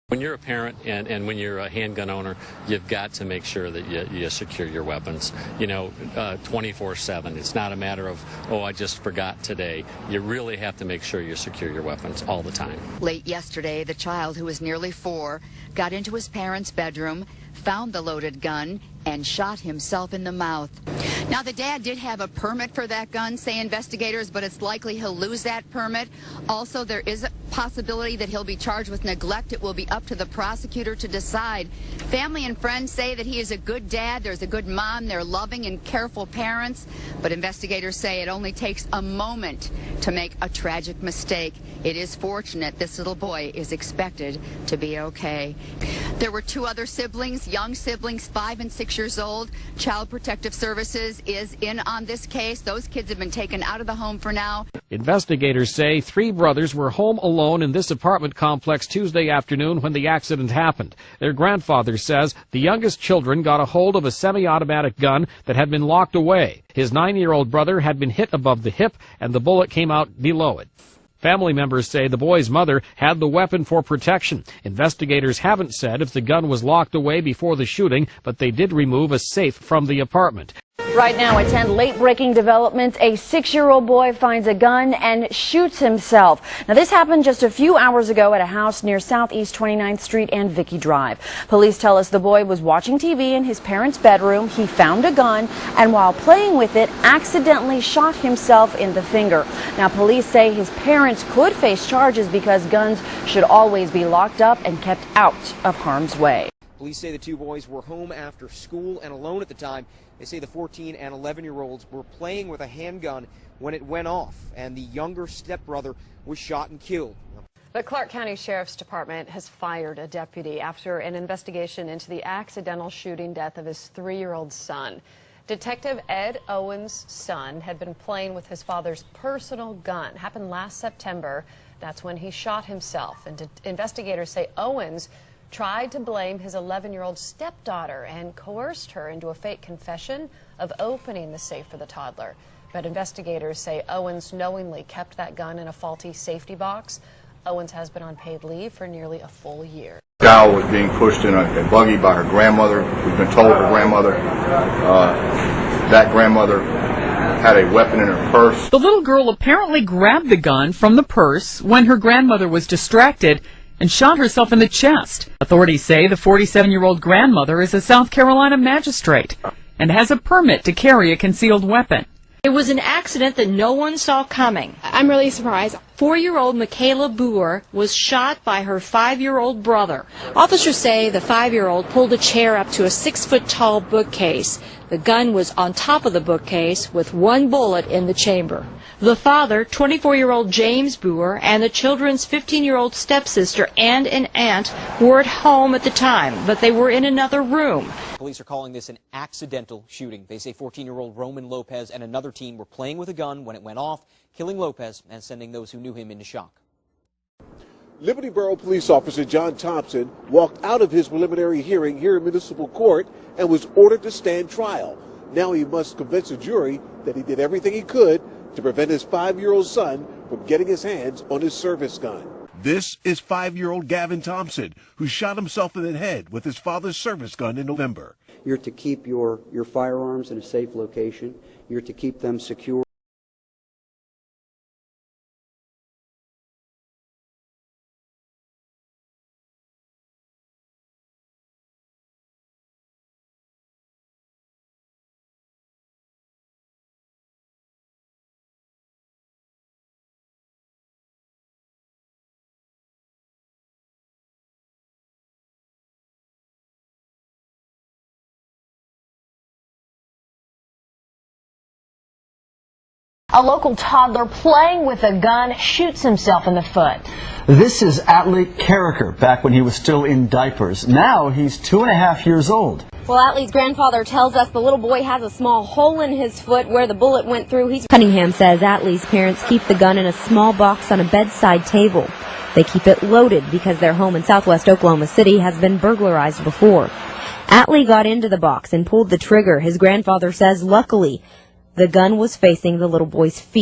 When you're a parent and when you're a handgun owner, you've got to make sure that you secure your weapons, 24/7. It's not a matter of, oh, I just forgot today. You really have to make sure you secure your weapons all the time. Late yesterday, the child, who was nearly 4, got into his parents' bedroom, found the loaded gun, and shot himself in the mouth. Now, the dad did have a permit for that gun, say investigators, but it's likely he'll lose that permit. Also, there is a possibility that he'll be charged with neglect. It will be up to the prosecutor to decide. Family and friends say that he is a good dad. There's a good mom. They're loving and careful parents. But investigators say it only takes a moment to make a tragic mistake. It is fortunate this little boy is expected to be okay. There were 2 other siblings, young siblings, 5 and 6 years old. Child Protective Services is in on this case. Those kids have been taken out of the home for now. Investigators say 3 brothers were home alone in this apartment complex Tuesday afternoon when the accident happened. Their grandfather says the youngest children got a hold of a semi-automatic gun that had been locked away. His 9-year-old brother had been hit above the hip, and the bullet came out below it. Family members say the boy's mother had the weapon for protection. Investigators haven't said if the gun was locked away before the shooting, but they did remove a safe from the apartment. Right now at 10, late-breaking developments. A 6-year-old boy finds a gun and shoots himself. Now, this happened just a few hours ago at a house near Southeast 29th Street and Vicky Drive. Police tell us the boy was watching TV in his parents' bedroom. He found a gun and while playing with it, accidentally shot himself in the finger. Now, police say his parents could face charges because guns should always be locked up and kept out of harm's way. Police say the 2 boys were home after school and alone at the time. They say the 14 and 11-year-olds were playing with a handgun when it went off, and the younger stepbrother was shot and killed. The Clark County Sheriff's Department has fired a deputy after an investigation into the accidental shooting death of his 3-year-old son. Detective Ed Owens' son had been playing with his father's personal gun. It happened last September. That's when he shot himself. And investigators say Owens tried to blame his 11-year-old stepdaughter and coerced her into a fake confession of opening the safe for the toddler. But investigators say Owens knowingly kept that gun in a faulty safety box. Owens has been on paid leave for nearly a full year. Gal was being pushed in a buggy by her grandmother. We've been told her grandmother, that grandmother had a weapon in her purse. The little girl apparently grabbed the gun from the purse when her grandmother was distracted and shot herself in the chest. Authorities say the 47-year-old grandmother is a South Carolina magistrate and has a permit to carry a concealed weapon. It was an accident that no one saw coming. I'm really surprised. 4-year-old Michaela Boer was shot by her 5-year-old brother. Officers say the 5-year-old pulled a chair up to a 6-foot-tall bookcase. The gun was on top of the bookcase with 1 bullet in the chamber. The father, 24-year-old James Boer, and the children's 15-year-old stepsister and an aunt were at home at the time, but they were in another room. Police are calling this an accidental shooting. They say 14-year-old Roman Lopez and another teen were playing with a gun when it went off, killing Lopez and sending those who knew him into shock. Liberty Borough Police Officer John Thompson walked out of his preliminary hearing here in municipal court and was ordered to stand trial. Now he must convince a jury that he did everything he could to prevent his 5-year-old son from getting his hands on his service gun. This is 5-year-old Gavin Thompson, who shot himself in the head with his father's service gun in November. You're to keep your firearms in a safe location. You're to keep them secure. A local toddler playing with a gun shoots himself in the foot. This is Atlee Carricker, back when he was still in diapers. Now he's 2.5 years old. Well, Atlee's grandfather tells us the little boy has a small hole in his foot where the bullet went through. Cunningham says Atlee's parents keep the gun in a small box on a bedside table. They keep it loaded because their home in southwest Oklahoma City has been burglarized before. Atlee got into the box and pulled the trigger. His grandfather says luckily the gun was facing the little boy's feet.